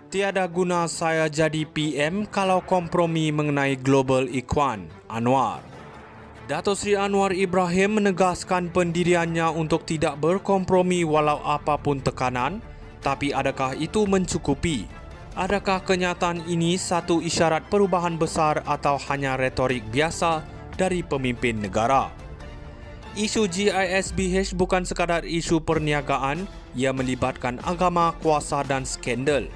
Tiada guna saya jadi PM kalau kompromi mengenai Global Ikhwan, Anwar. Dato' Sri Anwar Ibrahim menegaskan pendiriannya untuk tidak berkompromi walau apapun tekanan, tapi adakah itu mencukupi? Adakah kenyataan ini satu isyarat perubahan besar atau hanya retorik biasa dari pemimpin negara? Isu GISBH bukan sekadar isu perniagaan, ia melibatkan agama, kuasa dan skandal.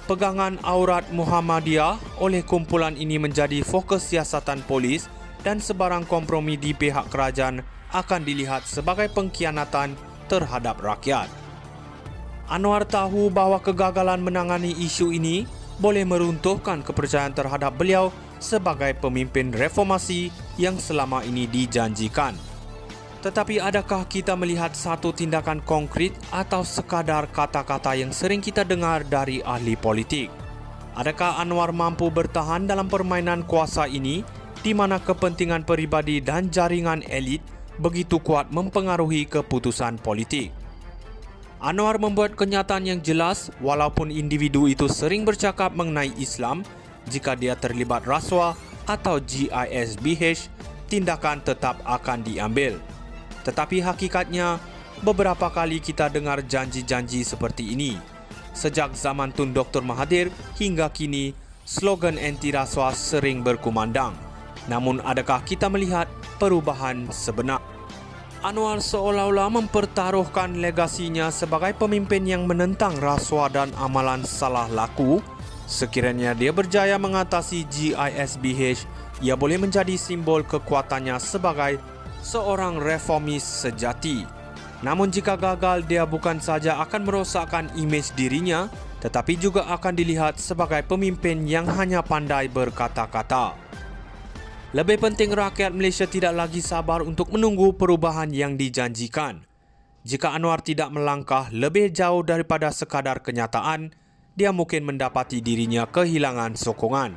Pegangan aurat Muhammadiyah oleh kumpulan ini menjadi fokus siasatan polis dan sebarang kompromi di pihak kerajaan akan dilihat sebagai pengkhianatan terhadap rakyat. Anwar tahu bahawa kegagalan menangani isu ini boleh meruntuhkan kepercayaan terhadap beliau sebagai pemimpin reformasi yang selama ini dijanjikan. Tetapi adakah kita melihat satu tindakan konkret atau sekadar kata-kata yang sering kita dengar dari ahli politik? Adakah Anwar mampu bertahan dalam permainan kuasa ini di mana kepentingan peribadi dan jaringan elit begitu kuat mempengaruhi keputusan politik? Anwar membuat kenyataan yang jelas walaupun individu itu sering bercakap mengenai Islam, jika dia terlibat rasuah atau GISBH, tindakan tetap akan diambil. Tetapi hakikatnya, beberapa kali kita dengar janji-janji seperti ini. Sejak zaman Tun Dr. Mahathir hingga kini, slogan anti rasuah sering berkumandang. Namun adakah kita melihat perubahan sebenar? Anwar seolah-olah mempertaruhkan legasinya sebagai pemimpin yang menentang rasuah dan amalan salah laku. Sekiranya dia berjaya mengatasi GISBH, ia boleh menjadi simbol kekuatannya sebagai seorang reformis sejati. Namun jika gagal, dia bukan saja akan merosakkan imej dirinya, tetapi juga akan dilihat sebagai pemimpin yang hanya pandai berkata-kata. Lebih penting, rakyat Malaysia tidak lagi sabar untuk menunggu perubahan yang dijanjikan. Jika Anwar tidak melangkah lebih jauh daripada sekadar kenyataan, dia mungkin mendapati dirinya kehilangan sokongan,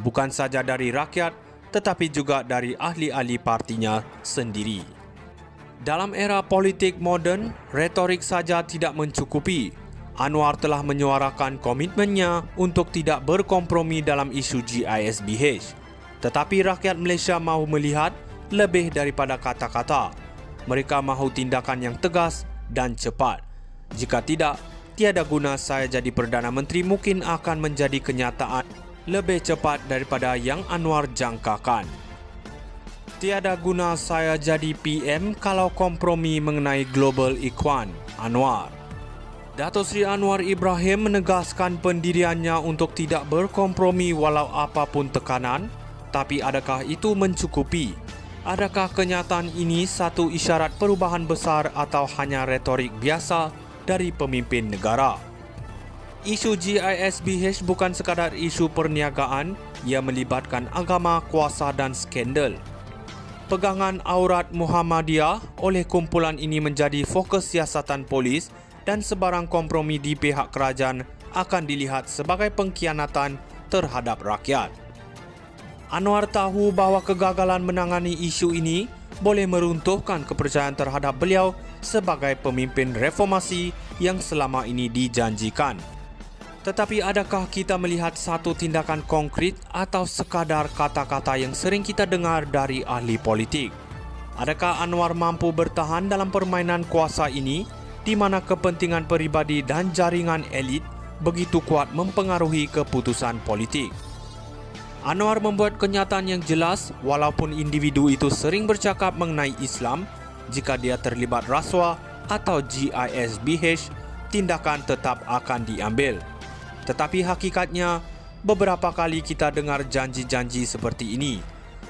bukan saja dari rakyat, tetapi juga dari ahli-ahli partinya sendiri. Dalam era politik moden, retorik saja tidak mencukupi. Anwar telah menyuarakan komitmennya untuk tidak berkompromi dalam isu GISBH. Tetapi rakyat Malaysia mahu melihat lebih daripada kata-kata. Mereka mahu tindakan yang tegas dan cepat. Jika tidak, tiada guna saya jadi Perdana Menteri mungkin akan menjadi kenyataan lebih cepat daripada yang Anwar jangkakan. Tiada guna saya jadi PM kalau kompromi mengenai Global Ikhwan, Anwar. Dato' Sri Anwar Ibrahim menegaskan pendiriannya untuk tidak berkompromi walau apapun tekanan, tapi adakah itu mencukupi? Adakah kenyataan ini satu isyarat perubahan besar atau hanya retorik biasa dari pemimpin negara? Isu GISBH bukan sekadar isu perniagaan, ia melibatkan agama, kuasa dan skandal. Pegangan aurat Muhammadiyah oleh kumpulan ini menjadi fokus siasatan polis dan sebarang kompromi di pihak kerajaan akan dilihat sebagai pengkhianatan terhadap rakyat. Anwar tahu bahawa kegagalan menangani isu ini boleh meruntuhkan kepercayaan terhadap beliau sebagai pemimpin reformasi yang selama ini dijanjikan. Tetapi adakah kita melihat satu tindakan konkret atau sekadar kata-kata yang sering kita dengar dari ahli politik? Adakah Anwar mampu bertahan dalam permainan kuasa ini di mana kepentingan peribadi dan jaringan elit begitu kuat mempengaruhi keputusan politik? Anwar membuat kenyataan yang jelas walaupun individu itu sering bercakap mengenai Islam, jika dia terlibat rasuah atau GISBH, tindakan tetap akan diambil. Tetapi hakikatnya, beberapa kali kita dengar janji-janji seperti ini.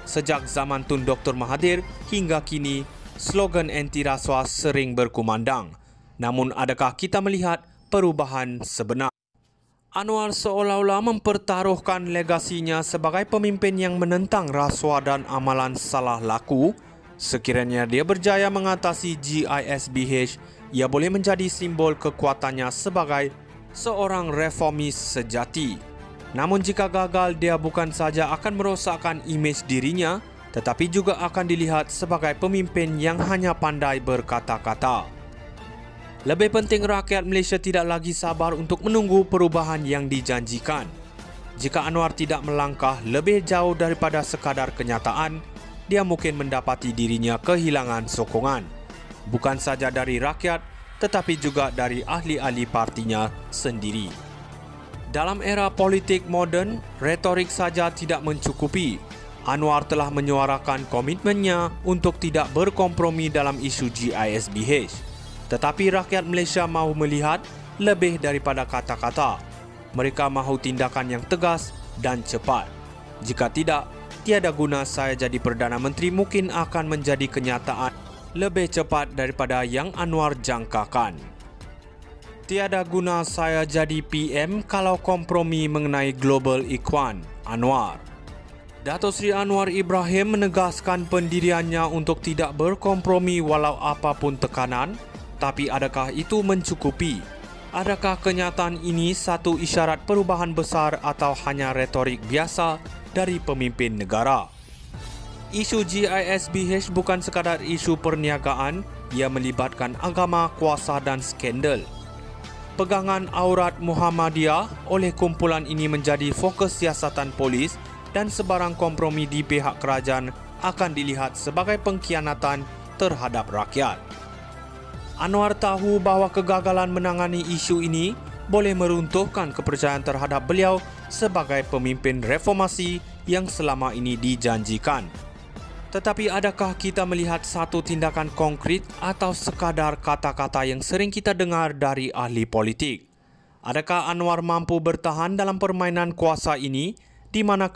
Sejak zaman Tun Dr. Mahathir hingga kini, slogan anti rasuah sering berkumandang. Namun adakah kita melihat perubahan sebenar? Anwar seolah-olah mempertaruhkan legasinya sebagai pemimpin yang menentang rasuah dan amalan salah laku. Sekiranya dia berjaya mengatasi GISBH, ia boleh menjadi simbol kekuatannya sebagai seorang reformis sejati. Namun jika gagal, dia bukan saja akan merosakkan imej dirinya, tetapi juga akan dilihat sebagai pemimpin yang hanya pandai berkata-kata. Lebih penting, rakyat Malaysia tidak lagi sabar untuk menunggu perubahan yang dijanjikan. Jika Anwar tidak melangkah lebih jauh daripada sekadar kenyataan, dia mungkin mendapati dirinya kehilangan sokongan. Bukan saja dari rakyat, tetapi juga dari ahli-ahli partinya sendiri. Dalam era politik moden, retorik saja tidak mencukupi. Anwar telah menyuarakan komitmennya untuk tidak berkompromi dalam isu GISBH. Tetapi rakyat Malaysia mahu melihat lebih daripada kata-kata. Mereka mahu tindakan yang tegas dan cepat. Jika tidak, tiada guna saya jadi Perdana Menteri mungkin akan menjadi kenyataan lebih cepat daripada yang Anwar jangkakan. Tiada guna saya jadi PM kalau kompromi mengenai Global Ikhwan, Anwar. Dato' Sri Anwar Ibrahim menegaskan pendiriannya untuk tidak berkompromi walau apapun tekanan. Tapi adakah itu mencukupi? Adakah kenyataan ini satu isyarat perubahan besar atau hanya retorik biasa dari pemimpin negara? Isu GISBH bukan sekadar isu perniagaan, ia melibatkan agama, kuasa dan skandal. Pegangan aurat Muhammadiyah oleh kumpulan ini menjadi fokus siasatan polis dan sebarang kompromi di pihak kerajaan akan dilihat sebagai pengkhianatan terhadap rakyat. Anwar tahu bahawa kegagalan menangani isu ini boleh meruntuhkan kepercayaan terhadap beliau sebagai pemimpin reformasi yang selama ini dijanjikan. Tetapi adakah kita melihat satu tindakan konkret atau sekadar kata-kata yang sering kita dengar dari ahli politik? Adakah Anwar mampu bertahan dalam permainan kuasa ini di mana